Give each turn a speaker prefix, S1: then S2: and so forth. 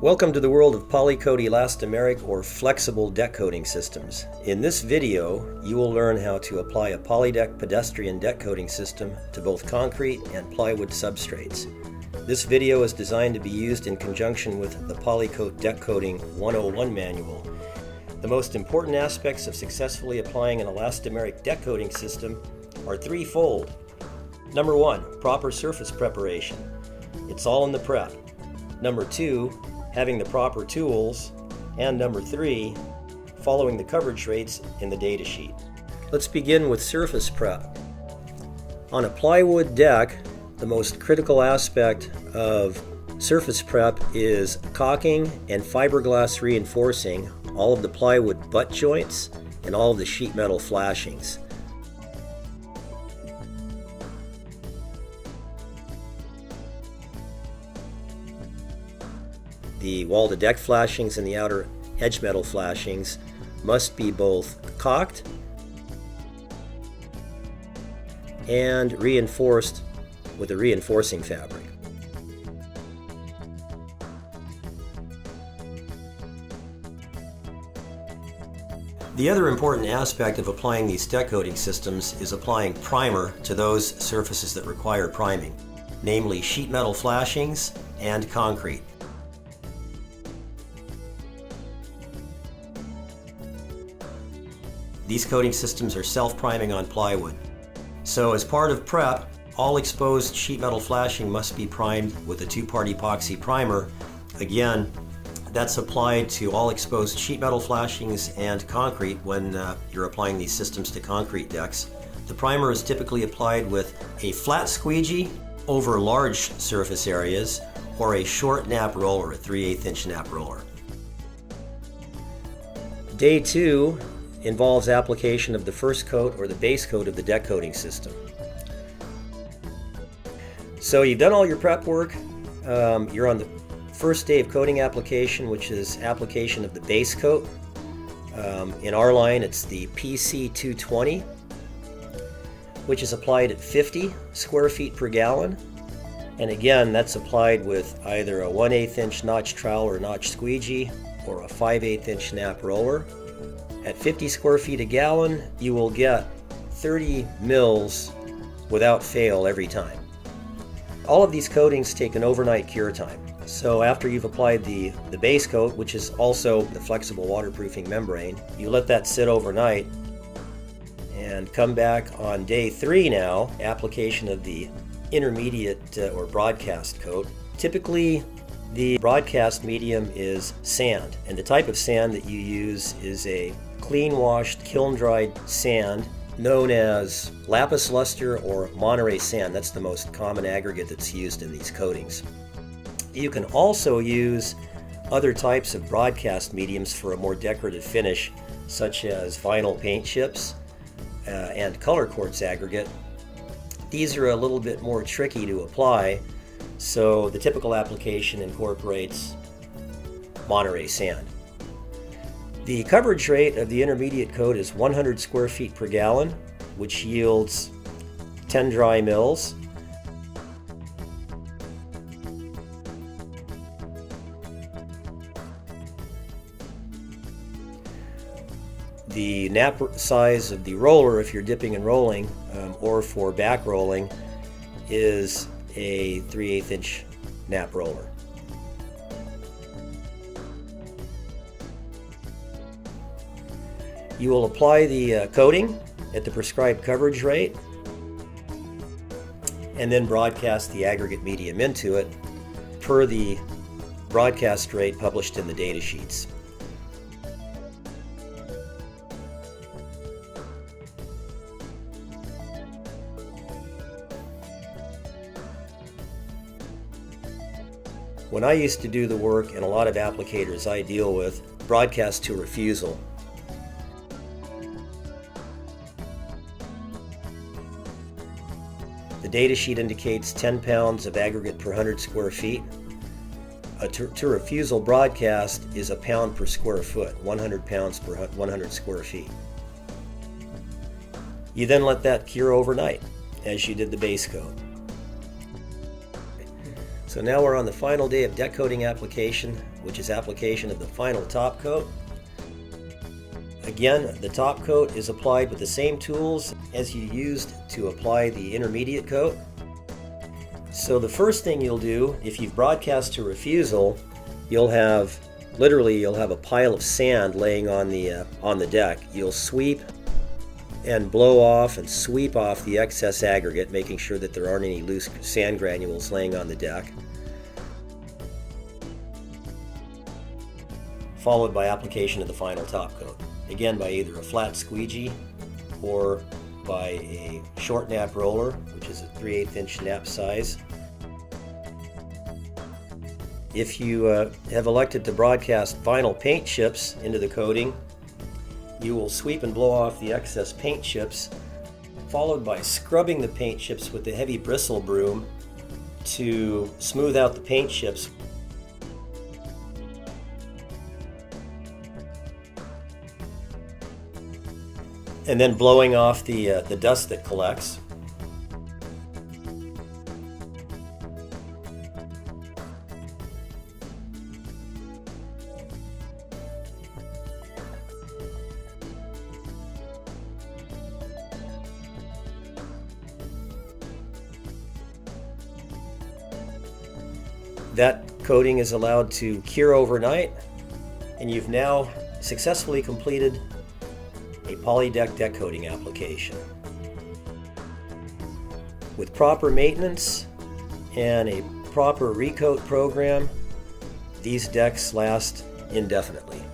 S1: Welcome to the world of polycoat elastomeric or flexible deck coating systems. In this video, you will learn how to apply a Polydeck Pedestrian deck coating system to both concrete and plywood substrates. This video is designed to be used in conjunction with the Polycoat Deck Coating 101 manual. The most important aspects of successfully applying an elastomeric deck coating system are threefold. Number one, proper surface preparation. It's all in the prep. Number two, having the proper tools. And number three, following the coverage rates in the data sheet. Let's begin with surface prep. On a plywood deck, the most critical aspect of surface prep is caulking and fiberglass reinforcing all of the plywood butt joints and all of the sheet metal flashings. The wall-to-deck flashings and the outer edge metal flashings must be both caulked and reinforced with a reinforcing fabric. The other important aspect of applying these deck coating systems is applying primer to those surfaces that require priming, namely sheet metal flashings and concrete. These coating systems are self-priming on plywood. So as part of prep, all exposed sheet metal flashing must be primed with a two-part epoxy primer. Again, that's applied to all exposed sheet metal flashings and concrete when you're applying these systems to concrete decks. The primer is typically applied with a flat squeegee over large surface areas or a short nap roller, a 3/8 inch nap roller. Day two involves application of the first coat or the base coat of the deck coating system. So you've done all your prep work. You're on the first day of coating application, which is application of the base coat. In our line, it's the PC 220, which is applied at 50 square feet per gallon. And again, that's applied with either a 1/8 inch notch trowel or notch squeegee or a 5/8 inch nap roller. At 50 square feet a gallon, you will get 30 mils without fail every time. All of these coatings take an overnight cure time. So after you've applied the base coat, which is also the flexible waterproofing membrane, you let that sit overnight and come back on day three now, application of the intermediate or broadcast coat. Typically, the broadcast medium is sand, and the type of sand that you use is a clean washed, kiln dried sand known as lapis luster or Monterey sand. That's the most common aggregate that's used in these coatings. You can also use other types of broadcast mediums for a more decorative finish, such as vinyl paint chips and color quartz aggregate. These are a little bit more tricky to apply, so the typical application incorporates Monterey sand. The coverage rate of the intermediate coat is 100 square feet per gallon, which yields 10 dry mils. The nap size of the roller, if you're dipping and rolling, or for back rolling, is a 3/8 inch nap roller. You will apply the coating at the prescribed coverage rate and then broadcast the aggregate medium into it per the broadcast rate published in the data sheets. When I used to do the work, and a lot of applicators I deal with, broadcast to refusal. The data sheet indicates 10 pounds of aggregate per 100 square feet. A to refusal broadcast is a pound per square foot, 100 pounds per 100 square feet. You then let that cure overnight, as you did the base coat. So now we're on the final day of deck coating application. which is application of the final top coat. Again, the top coat is applied with the same tools as you used to apply the intermediate coat. So the first thing you'll do, if you've broadcast to refusal, you'll have a pile of sand laying on the deck. You'll sweep and blow off and sweep off the excess aggregate, making sure that there aren't any loose sand granules laying on the deck. Followed by application of the final top coat. Again, by either a flat squeegee or by a short nap roller, which is a 3/8 inch nap size. If you have elected to broadcast vinyl paint chips into the coating, you will sweep and blow off the excess paint chips, followed by scrubbing the paint chips with the heavy bristle broom to smooth out the paint chips. And then blowing off the dust that collects. That coating is allowed to cure overnight, and you've now successfully completed a polydeck deck coating application. With proper maintenance and a proper recoat program, these decks last indefinitely.